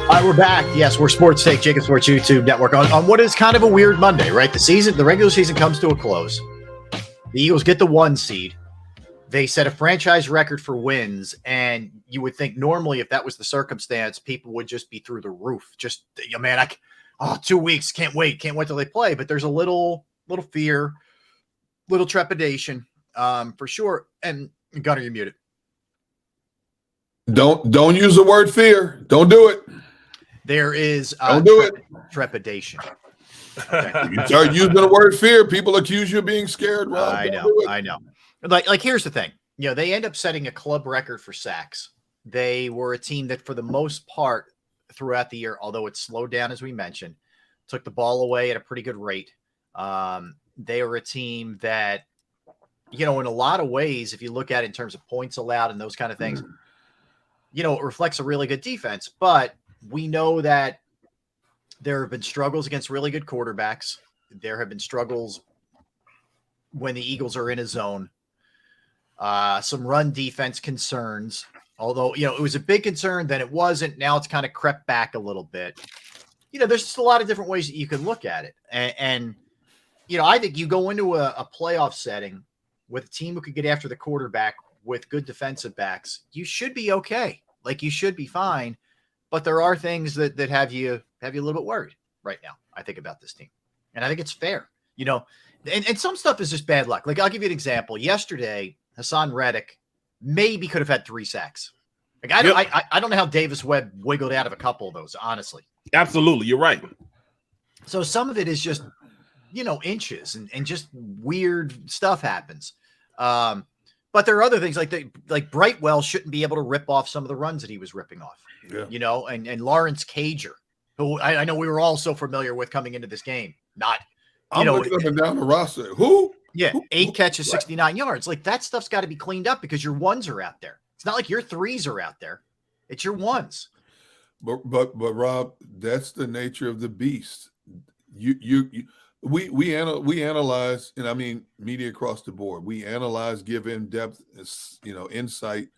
All right, we're back. Yes, we're Sports Take, JAKIB Sports YouTube Network on what is kind of a weird Monday, right? The regular season comes to a close. The Eagles get the 1 seed. They set a franchise record for wins, and you would think normally if that was the circumstance, people would just be through the roof. Just, 2 weeks, can't wait till they play. But there's a little fear, little trepidation, for sure. And Gunner, you're muted. Don't use the word fear. Don't do it. There is trepidation. Okay. You start using the word fear, people accuse you of being scared. Rob. I know. Like here's the thing. They end up setting a club record for sacks. They were a team that for the most part throughout the year, although it slowed down, as we mentioned, took the ball away at a pretty good rate. They were a team that, in a lot of ways, if you look at it in terms of points allowed and those kind of things, it reflects a really good defense. But we know that there have been struggles against really good quarterbacks. There have been struggles when the Eagles are in a zone. Some run defense concerns, although, it was a big concern, then it wasn't. Now it's kind of crept back a little bit. There's just a lot of different ways that you can look at it. And I think you go into a playoff setting with a team who could get after the quarterback with good defensive backs, you should be okay. Like, you should be fine. But there are things that have you a little bit worried right now, I think, about this team. And I think it's fair, and some stuff is just bad luck. Like, I'll give you an example. Yesterday, Hassan Reddick maybe could have had 3 sacks. Like, I don't know how Davis Webb wiggled out of a couple of those, honestly. Absolutely. You're right. So some of it is just, inches and just weird stuff happens. But there are other things like Brightwell shouldn't be able to rip off some of the runs that he was ripping off, and Lawrence Cager, who I know we were all so familiar with coming into this game. I'm looking up and down the roster. Who? Yeah, 8 catches, 69 yards. Like, that stuff's got to be cleaned up because your ones are out there. It's not like your 3s are out there. It's your ones. But Rob, that's the nature of the beast. We analyze, and I mean media across the board. We analyze, give in depth, insight,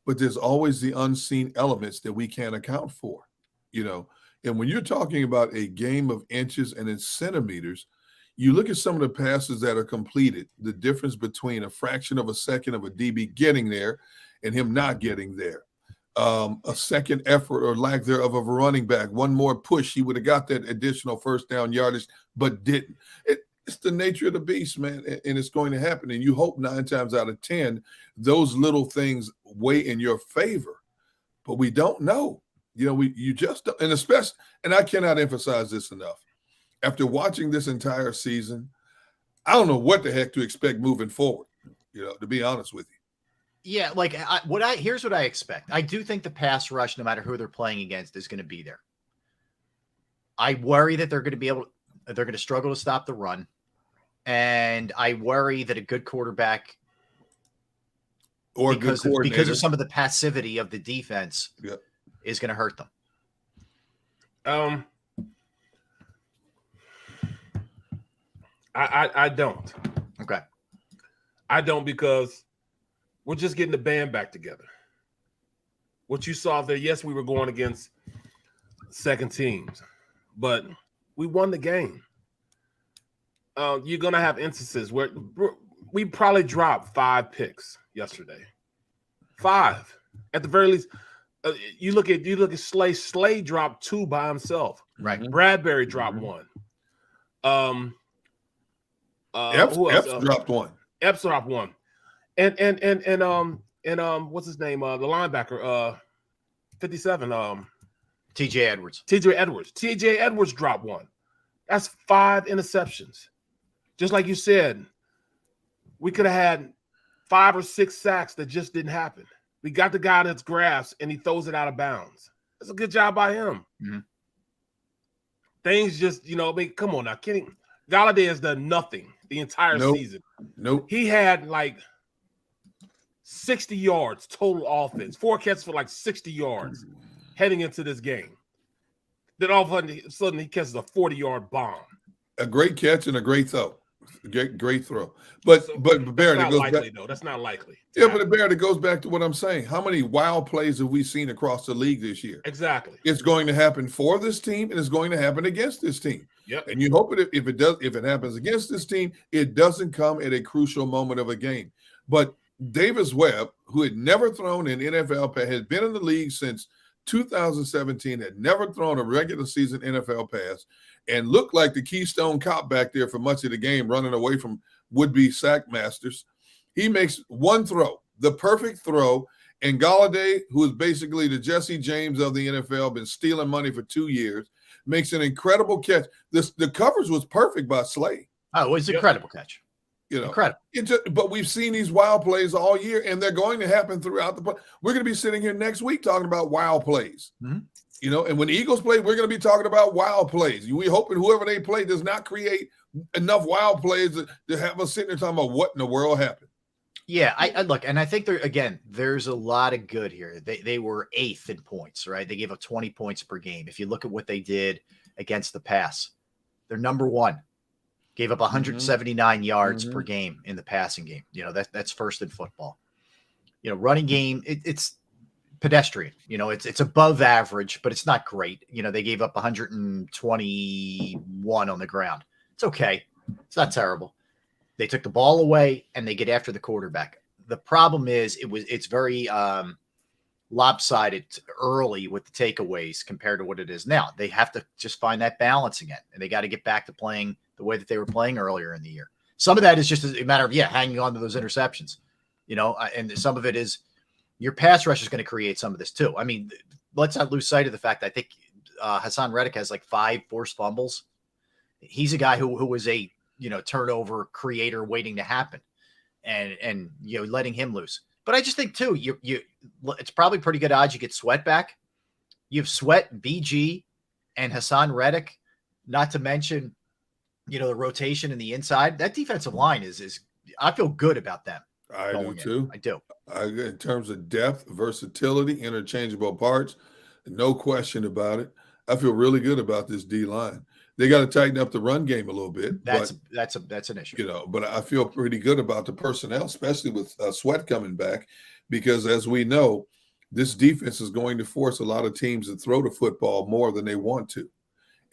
but there's always the unseen elements that we can't account for, And when you're talking about a game of inches and in centimeters, you look at some of the passes that are completed, the difference between a fraction of a second of a DB getting there and him not getting there. A second effort or lack thereof of a running back, one more push, he would have got that additional first down yardage, but didn't. It's the nature of the beast, man, and it's going to happen. And you hope 9 times out of 10, those little things weigh in your favor, but we don't know. You just don't, and I cannot emphasize this enough. After watching this entire season, I don't know what the heck to expect moving forward, to be honest with you. Yeah, like here's what I expect. I do think the pass rush, no matter who they're playing against, is going to be there. I worry that they're going to struggle to stop the run. And I worry that a good quarterback, because of some of the passivity of the defense, is going to hurt them. I don't. Okay. I don't, because we're just getting the band back together. What you saw there, yes, we were going against second teams, but we won the game. You're going to have instances where we probably dropped 5 picks yesterday. 5 at the very least. You look at Slay. Slay dropped 2 by himself. Right. Bradbury dropped 1. Epps dropped 1. Epps dropped 1. And what's his name? The linebacker, 57. TJ Edwards. TJ Edwards dropped 1. That's 5 interceptions. Just like you said, we could have had 5 or 6 sacks that just didn't happen. We got the guy that's grasp and he throws it out of bounds. That's a good job by him. Mm-hmm. Things just, come on now. Kenny Galladay has done nothing the entire season. Nope. He had like 60 yards total offense, 4 catches for like 60 yards heading into this game. Then all of a sudden he catches a 40-yard bomb. A great catch and a great throw. Great throw. But Barrett, that's it not goes likely back. though. That's not likely. Yeah, but Barrett, it goes back to what I'm saying. How many wild plays have we seen across the league this year? Exactly. It's going to happen for this team, and it's going to happen against this team. Yep. And you hope if it happens against this team, it doesn't come at a crucial moment of a game. But Davis Webb, who had never thrown an NFL pass, had been in the league since 2017, had never thrown a regular season NFL pass, and looked like the Keystone Cop back there for much of the game, running away from would-be sack masters. He makes one throw, the perfect throw, and Galladay, who is basically the Jesse James of the NFL, been stealing money for 2 years, makes an incredible catch. The coverage was perfect by Slay. Oh, it was an incredible catch. Incredible. But we've seen these wild plays all year, and they're going to happen throughout the play. We're going to be sitting here next week talking about wild plays. Mm-hmm. And when the Eagles play, we're going to be talking about wild plays. We hoping whoever they play does not create enough wild plays to have us sitting there talking about what in the world happened. Yeah, I look, and I think there's a lot of good here. They were 8th in points, right? They gave up 20 points per game. If you look at what they did against the pass, they're number 1. Gave up 179 yards per game in the passing game. That's first in football. Running game, it's pedestrian. It's above average, but it's not great. They gave up 121 on the ground. It's okay. It's not terrible. They took the ball away and they get after the quarterback. The problem is it's very lopsided early with the takeaways compared to what it is now. They have to just find that balance again, and they got to get back to playing the way that they were playing earher in the year. Some of that is just a matter of hanging on to those interceptions, and some of it is your pass rush is going to create some of this too. I mean, let's not lose sight of the fact that I think Hassan Reddick has like 5 forced fumbles. He's a guy who was a turnover creator waiting to happen, and letting him loose. But I just think too, it's probably pretty good odds you get Sweat back. You have Sweat, BG, and Hassan Reddick, not to mention, the rotation in the inside. That defensive line is I feel good about them. I do too. I do. In terms of depth, versatility, interchangeable parts, no question about it. I feel really good about this D line. They got to tighten up the run game a little bit. That's an issue. But I feel pretty good about the personnel, especially with Sweat coming back, because as we know, this defense is going to force a lot of teams to throw the football more than they want to.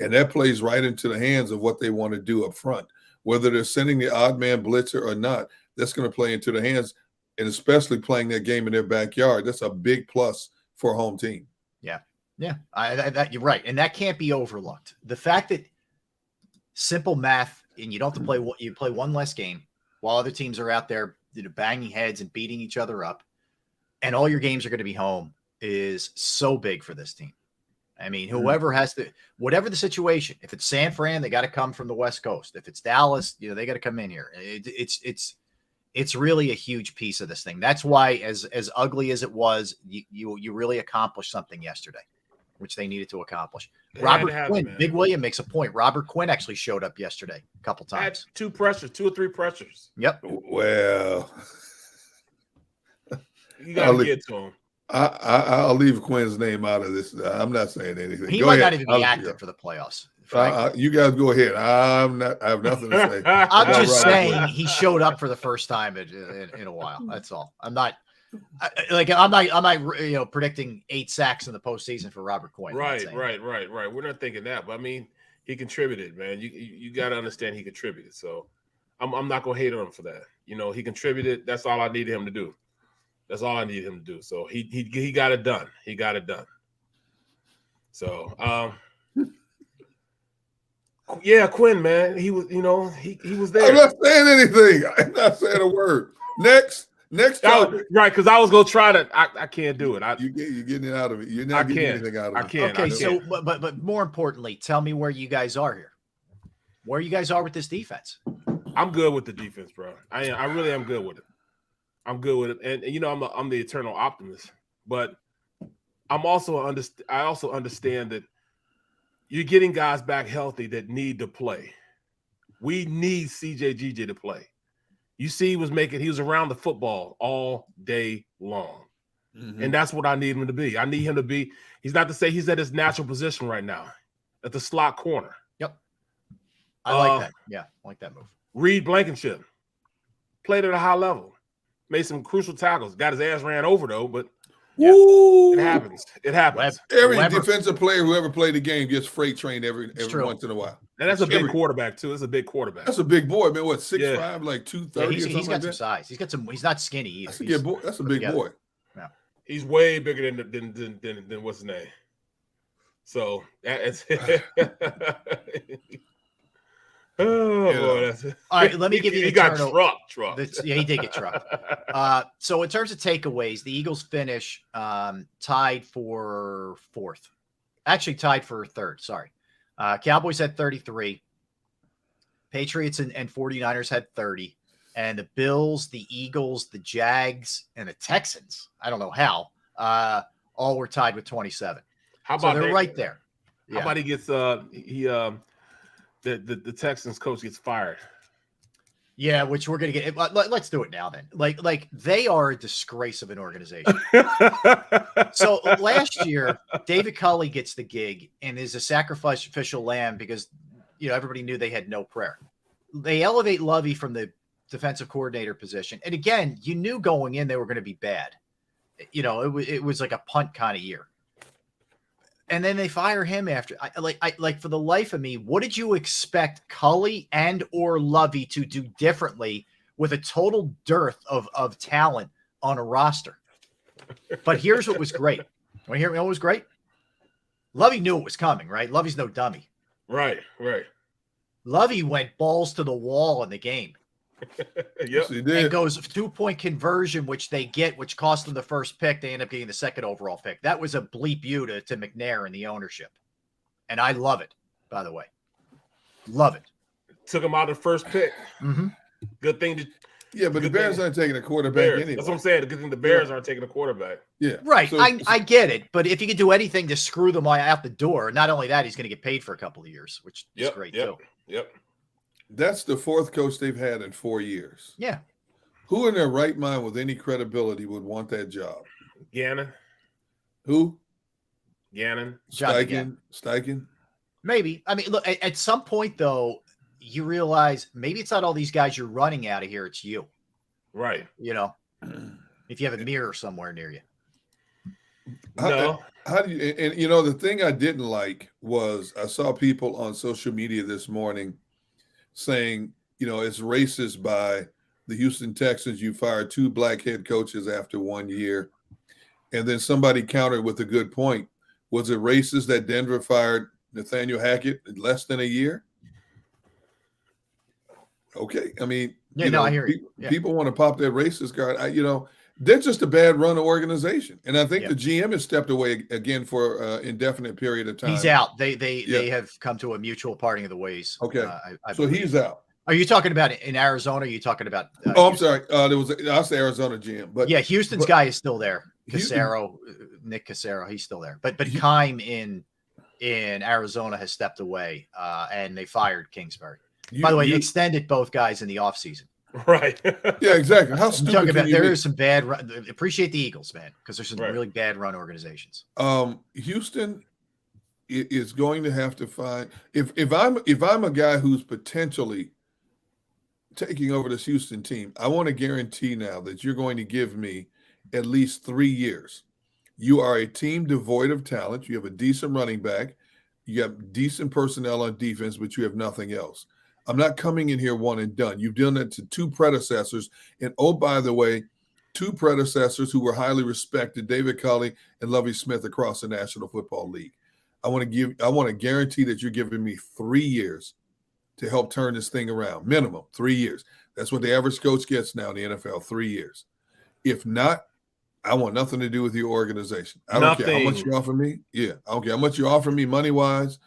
And that plays right into the hands of what they want to do up front. Whether they're sending the odd man blitzer or not, that's going to play into the hands, and especially playing that game in their backyard. That's a big plus for a home team. Yeah. Yeah, you're right. And that can't be overlooked. The fact that simple math, and you don't have to play, you play one less game while other teams are out there banging heads and beating each other up, and all your games are going to be home, is so big for this team. I mean, whoever has to, whatever the situation, if it's San Fran, they got to come from the West Coast. If it's Dallas, they got to come in here. It's really a huge piece of this thing. That's why, as ugly as it was, you really accomplished something yesterday, which they needed to accomplish. Robert Quinn, Big William makes a point. Robert Quinn actually showed up yesterday a couple times. Had 2 or 3 pressures. Yep. Well, you got to get to him. I'll leave Quinn's name out of this. I'm not saying anything. He might not even be active for the playoffs. You guys go ahead. I have nothing to say. I'm just saying he showed up for the first time in a while. That's all. I'm not predicting 8 sacks in the postseason for Robert Quinn. Right. We're not thinking that, but I mean, he contributed, man. You got to understand he contributed. So I'm not gonna hate on him for that. He contributed. That's all I needed him to do. That's all I needed him to do. So he got it done. He got it done. So yeah, Quinn, man, he was he was there. I'm not saying anything. I'm not saying a word. Next topic. Right, because I was gonna try to. I can't do it. You're getting it out of it. You're not getting anything out of it. I can't. Okay, so but more importantly, tell me where you guys are here. Where you guys are with this defense. I'm good with the defense, bro. I really am good with it. I'm good with it, and I'm the eternal optimist. But I also understand that you're getting guys back healthy that need to play. We need CJ to play. You see, he was around the football all day long. Mm-hmm. And that's what I need him to be. I need him to be, he's not to say he's at his natural position right now, at the slot corner. Yep. I like that. Yeah, I like that move. Reed Blankenship played at a high level, made some crucial tackles, got his ass ran over though, but yeah, it happens. It happens. Every Weber. defensive player who ever played the game gets freight trained every true. once in a while. And that's a big quarterback too. It's a big quarterback. That's a big boy, man. What, 6'5", like 230 or something he's got like some that? size. He's got some. He's not skinny either. That's a good boy. That's a big boy. Yeah. He's way bigger than what's his name. So that's boy, all right. Let me give you the he got trucked. Yeah, he did get trucked. So in terms of takeaways, the Eagles finish tied for fourth. Actually, tied for third. Sorry. Cowboys had 33. Patriots and 49ers had 30. And the Bills, the Eagles, the Jags, and the Texans, I don't know how, all were tied with 27. How about they're right there? How about he gets the Texans coach gets fired? Yeah, which we're gonna get. Let's do it now then. Like they are a disgrace of an organization. So last year, David Culley gets the gig and is a sacrificial lamb because everybody knew they had no prayer. They elevate Lovey from the defensive coordinator position, and again, you knew going in they were going to be bad. It was like a punt kind of year. And then they fire him after. I for the life of me, what did you expect Culley and or Lovey to do differently with a total dearth of talent on a roster? But here's what was great. Want to hear what was great? Lovey knew it was coming, right? Lovey's no dummy. Right. Lovey went balls to the wall in the game. Yep. He did. And goes 2-point conversion, which they get, which cost them the first pick. They end up getting the second overall pick. That was a bleep you to McNair and the ownership. And I love it, by the way. Love it. Took him out of the first pick. Mm-hmm. Good thing. But the Bears aren't taking a quarterback anyway. That's what I'm saying. The good thing the Bears aren't taking a quarterback. Yeah. Right. I get it. But if you could do anything to screw them out the door, not only that, he's going to get paid for a couple of years, which is great too. Yep. That's the fourth coach they've had in 4 years. Yeah. Who in their right mind with any credibility would want that job? Gannon. Who? Gannon. Steichen? Maybe. I mean, look, at some point, though, you realize maybe it's not all these guys you're running out of here. It's you. Right. If you have a mirror somewhere near you. No. How do you, and the thing I didn't like was I saw people on social media this morning saying, it's racist by the Houston Texans. You fired 2 black head coaches after 1 year. And then somebody countered with a good point. Was it racist that Denver fired Nathaniel Hackett in less than a year? Okay. I mean, I hear you. People want to pop that racist card. They're just a bad run organization. And I think the GM has stepped away again for an indefinite period of time. He's out. They have come to a mutual parting of the ways. Okay. I so he's out. Are you talking about in Arizona? Or are you talking about? I'm sorry. That's the Arizona GM. But yeah, Houston's guy is still there. Nick Cassero, he's still there. But Keim in Arizona has stepped away, and they fired Kingsbury. By the way, extended both guys in the offseason. Right. Yeah, exactly. How stupid talking about can you be? Some bad run. Appreciate the Eagles, man, because there's some really bad run organizations. Houston is going to have to find if I'm a guy who's potentially taking over this Houston team, I want to guarantee now that you're going to give me at least 3 years. You are a team devoid of talent. You have a decent running back. You have decent personnel on defense, but you have nothing else. I'm not coming in here one and done. You've done that to 2 predecessors. And oh, by the way, 2 predecessors who were highly respected, David Culley and Lovie Smith across the National Football League. I want to guarantee that you're giving me 3 years to help turn this thing around. Minimum 3 years. That's what the average coach gets now in the NFL, 3 years. If not, I want nothing to do with your organization. I don't care how much you offer me. Yeah, I don't care how much you offer me money-wise.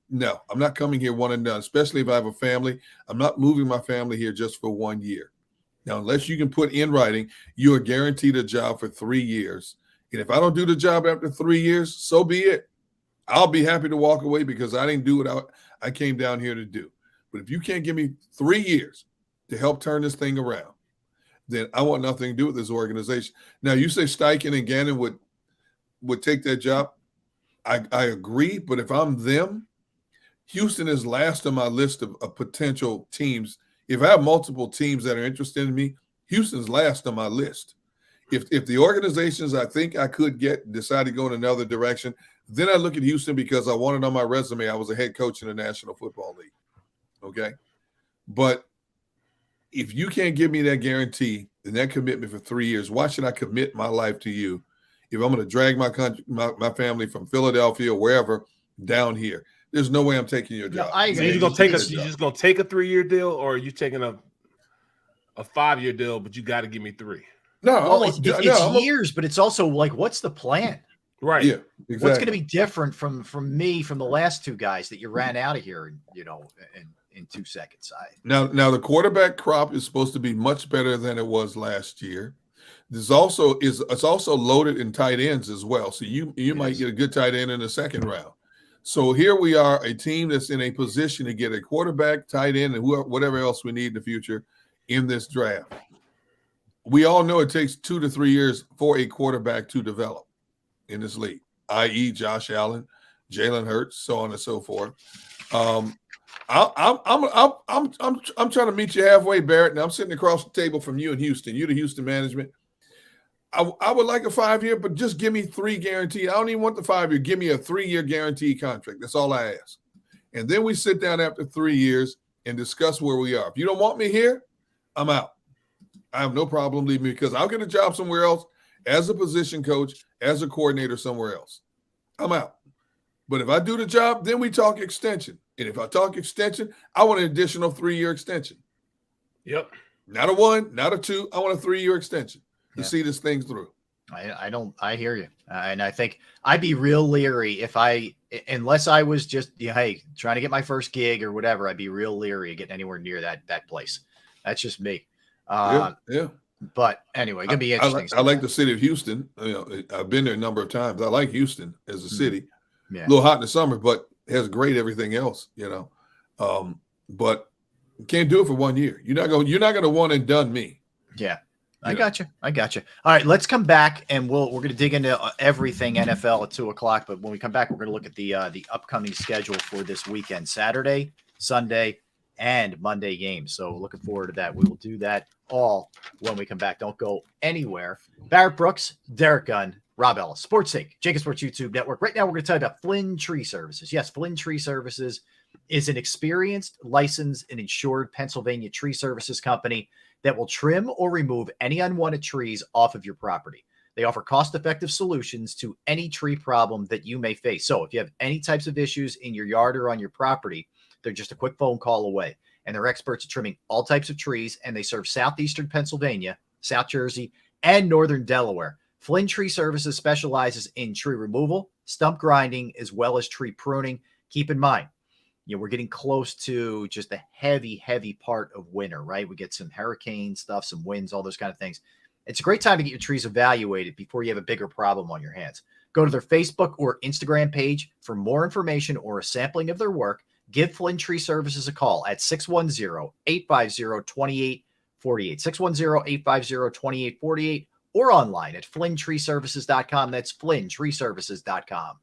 No, I'm not coming here one and done, especially if I have a family. I'm not moving my family here just for 1 year. Now, unless you can put in writing, you are guaranteed a job for 3 years. And if I don't do the job after 3 years, so be it. I'll be happy to walk away because I didn't do what I came down here to do. But if you can't give me 3 years to help turn this thing around, then I want nothing to do with this organization. Now, you say Steichen and Gannon would take that job. I agree, but if I'm them, Houston is last on my list of potential teams if I have multiple teams that are interested in me, Houston's last on my list. If the organizations I think I could get decide to go in another direction, then I look at Houston because I wanted on my resume I was a head coach in the National Football League. Okay. But if you can't give me that guarantee and that commitment for 3 years, why should I commit my life to you if I'm going to drag my family from Philadelphia or wherever down here? There's no way I'm taking your job. No, I So agree. you're just gonna take a 3-year deal, or are you taking a 5-year deal, but you got to give me 3? No, Well, it's years, but it's also like, what's the plan? Right. Yeah, exactly. What's going to be different from the last two guys that you ran out of here, in 2 seconds? Now the quarterback crop is supposed to be much better than it was last year. It's also loaded in tight ends as well. So you might get a good tight end in the second round. So here we are, a team that's in a position to get a quarterback, tight end, and whatever else we need in the future in this draft. We all know it takes 2 to 3 years for a quarterback to develop in this league, i.e. Josh Allen, Jalen Hurts, so on and so forth. I'm trying to meet you halfway, Barrett, and I'm sitting across the table from you in Houston. You the Houston management. I would like a 5-year, but just give me 3 guaranteed. I don't even want the 5-year. Give me a 3-year guaranteed contract. That's all I ask. And then we sit down after 3 years and discuss where we are. If you don't want me here, I'm out. I have no problem leaving because I'll get a job somewhere else as a position coach, as a coordinator somewhere else. I'm out. But if I do the job, then we talk extension. And if I talk extension, I want an additional 3-year extension. Yep. Not a 1, not a 2. I want a 3-year extension to see this thing through. I hear you. And I think I'd be real leery unless I was just, hey, trying to get my first gig or whatever, I'd be real leery of getting anywhere near that place. That's just me. Yeah. But anyway, gonna be interesting. I like the city of Houston. I've been there a number of times. I like Houston as a city. Yeah. A little hot in the summer, but has great everything else. But you can't do it for 1 year. You're not gonna one and done me. Yeah. I got you. All right, let's come back and we're going to dig into everything NFL at 2:00. But when we come back, we're going to look at the upcoming schedule for this weekend: Saturday, Sunday, and Monday games. So looking forward to that. We will do that all when we come back. Don't go anywhere. Barrett Brooks, Derek Gunn, Rob Ellis, Sports Take, JAKIB Sports YouTube Network. Right now, we're going to tell you about Flynn Tree Services. Yes, Flynn Tree Services is an experienced, licensed, and insured Pennsylvania tree services company that will trim or remove any unwanted trees off of your property. They offer cost-effective solutions to any tree problem that you may face. So if you have any types of issues in your yard or on your property, they're just a quick phone call away. And they're experts at trimming all types of trees, and they serve southeastern Pennsylvania, South Jersey, and northern Delaware. Flynn Tree Services specializes in tree removal, stump grinding, as well as tree pruning. Keep in mind, we're getting close to just a heavy part of winter, right? We get some hurricane stuff, some winds, all those kind of things. It's a great time to get your trees evaluated before you have a bigger problem on your hands. Go to their Facebook or Instagram page for more information or a sampling of their work. Give Flynn Tree Services a call at 610-850-2848, 610-850-2848, or online at flynntreeservices.com. That's flynntreeservices.com.